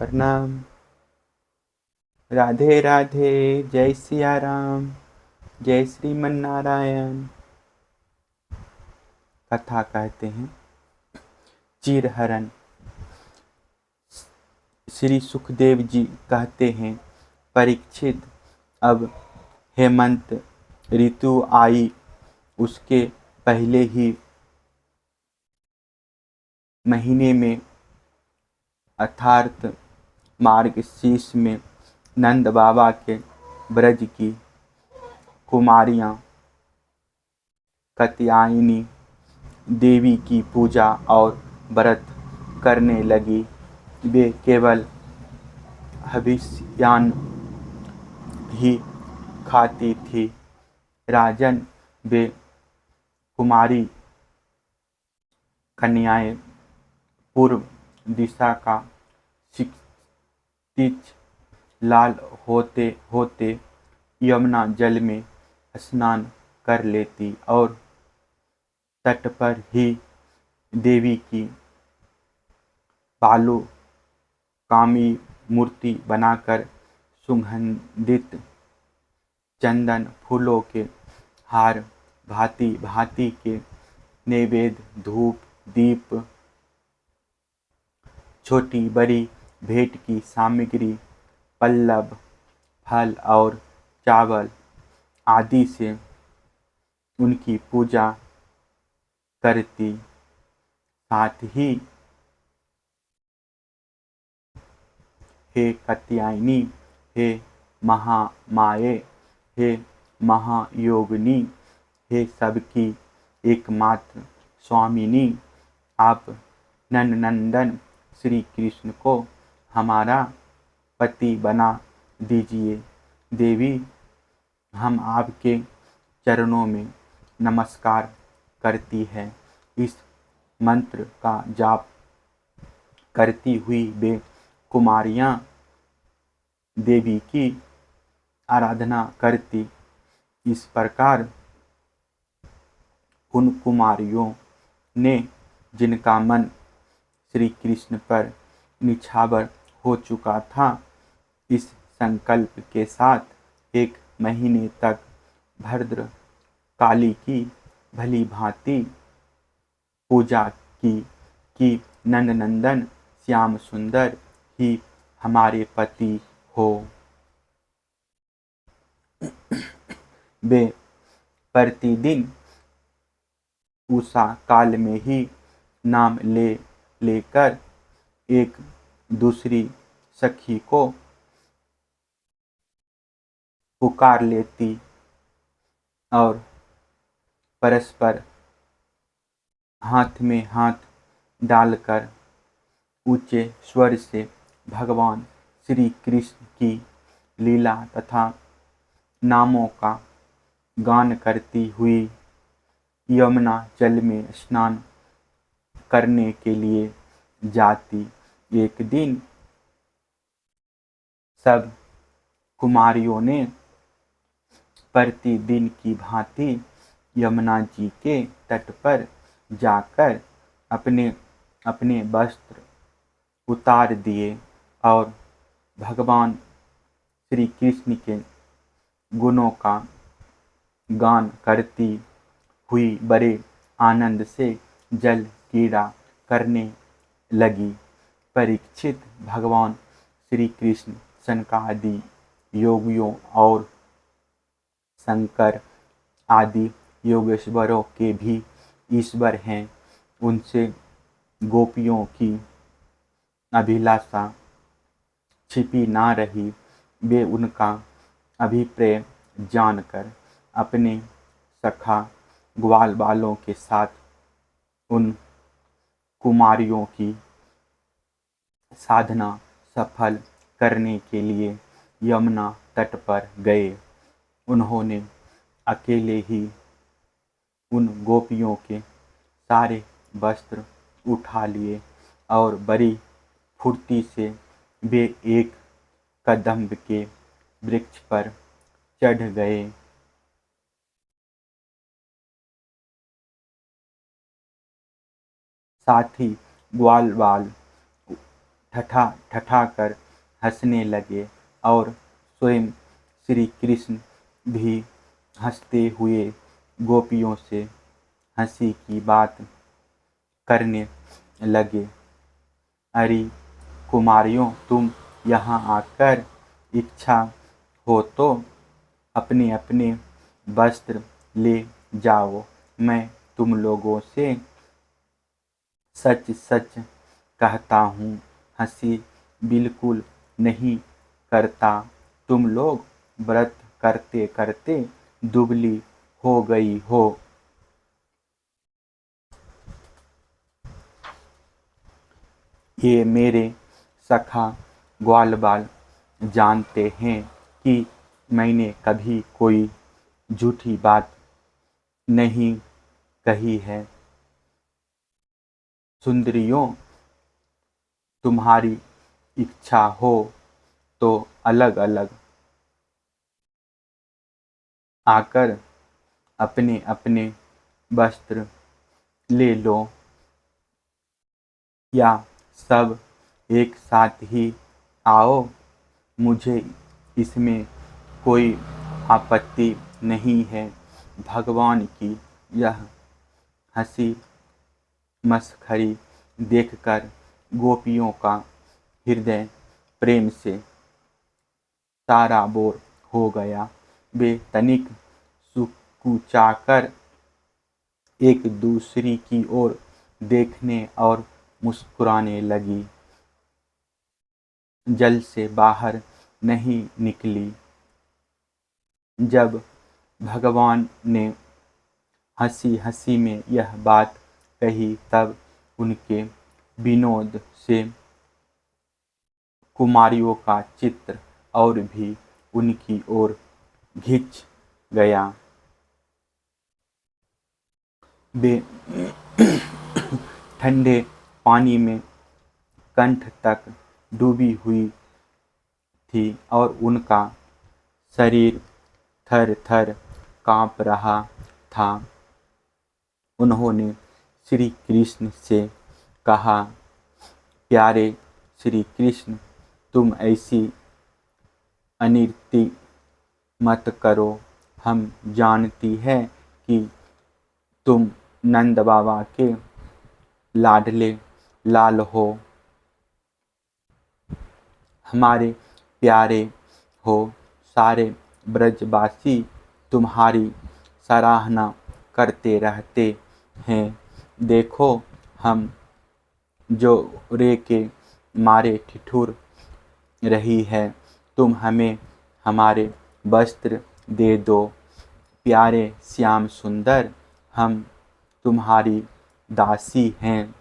प्रणाम। राधे राधे। जय सिया राम। जय श्रीमन नारायण। कथा कहते हैं चीरहरण। श्री सुखदेव जी कहते हैं, परीक्षित, अब हेमंत ऋतु आई, उसके पहले ही महीने में अर्थात मार्गशीर्ष में नंद बाबा के ब्रज की कुमारियां कात्यायनी देवी की पूजा और व्रत करने लगी। वे केवल हविष्यान्न ही खाती थी। राजन, वे कुमारी कन्याएं पूर्व दिशा का क्षितिज लाल होते होते यमुना जल में स्नान कर लेती और तट पर ही देवी की बालू कामी मूर्ति बनाकर सुगंधित चंदन फूलों के हार, भांति भांति के नैवेद्य, धूप दीप, छोटी बड़ी भेंट की सामग्री, पल्लव, फल और चावल आदि से उनकी पूजा करती। साथ ही हे कात्यायनी, हे महामाये, हे महायोगिनी, हे सबकी एकमात्र स्वामिनी, आप नंदनंदन श्री कृष्ण को हमारा पति बना दीजिए। देवी, हम आपके चरणों में नमस्कार करती है। इस मंत्र का जाप करती हुई वे कुमारियां देवी की आराधना करती। इस प्रकार उन कुमारियों ने, जिनका मन श्री कृष्ण पर निछावर हो चुका था, इस संकल्प के साथ 1 महीने तक भद्र काली की भली भांति पूजा की कि नंदनंदन श्याम सुंदर ही हमारे पति हो। वे प्रतिदिन उषा काल में ही नाम ले लेकर एक दूसरी सखी को पुकार लेती और परस्पर हाथ में हाथ डालकर ऊंचे स्वर से भगवान श्री कृष्ण की लीला तथा नामों का गान करती हुई यमुना जल में स्नान करने के लिए जाती। एक दिन सब कुमारियों ने प्रतिदिन की भांति यमुना जी के तट पर जाकर अपने अपने वस्त्र उतार दिए और भगवान श्री कृष्ण के गुणों का गान करती हुई बड़े आनंद से जल क्रीड़ा करने लगी। परीक्षित, भगवान श्री कृष्ण सनकादि योगियों और शंकर आदि योगेश्वरों के भी ईश्वर हैं। उनसे गोपियों की अभिलाषा छिपी ना रही। वे उनका अभिप्राय जानकर अपने सखा ग्वाल बालों के साथ उन कुमारियों की साधना सफल करने के लिए यमुना तट पर गए। उन्होंने अकेले ही उन गोपियों के सारे वस्त्र उठा लिए और बड़ी फुर्ती से वे एक कदम्ब के वृक्ष पर चढ़ गए। साथ ही ग्वाल बाल ठठा ठठा कर हंसने लगे और स्वयं श्री कृष्ण भी हंसते हुए गोपियों से हंसी की बात करने लगे। अरे कुमारियों, तुम यहाँ आकर इच्छा हो तो अपने अपने वस्त्र ले जाओ। मैं तुम लोगों से सच सच कहता हूँ, हंसी बिल्कुल नहीं करता। तुम लोग व्रत करते करते दुबली हो गई हो। ये मेरे सखा ग्वालवाल जानते हैं कि मैंने कभी कोई झूठी बात नहीं कही है। सुंदरियों, तुम्हारी इच्छा हो तो अलग अलग आकर अपने अपने वस्त्र ले लो, या सब एक साथ ही आओ। मुझे इसमें कोई आपत्ति नहीं है। भगवान की यह हंसी मस्खरी देखकर गोपियों का हृदय प्रेम से सराबोर हो गया। वे तनिक सुकुचाकर एक दूसरी की ओर देखने और मुस्कुराने लगी। जल से बाहर नहीं निकली। जब भगवान ने हंसी हंसी में यह बात कही तब उनके विनोद से कुमारियों का चित्र और भी उनकी ओर खिंच गया। वे ठंडे पानी में कंठ तक डूबी हुई थी और उनका शरीर थर थर कांप रहा था। उन्होंने श्री कृष्ण से कहा, प्यारे श्री कृष्ण, तुम ऐसी अनिति मत करो। हम जानती है कि तुम नंद बाबा के लाडले लाल हो, हमारे प्यारे हो। सारे ब्रजवासी तुम्हारी सराहना करते रहते हैं। देखो, हम जोरे के मारे ठिठुर रही है। तुम हमें हमारे वस्त्र दे दो। प्यारे श्याम सुंदर, हम तुम्हारी दासी हैं।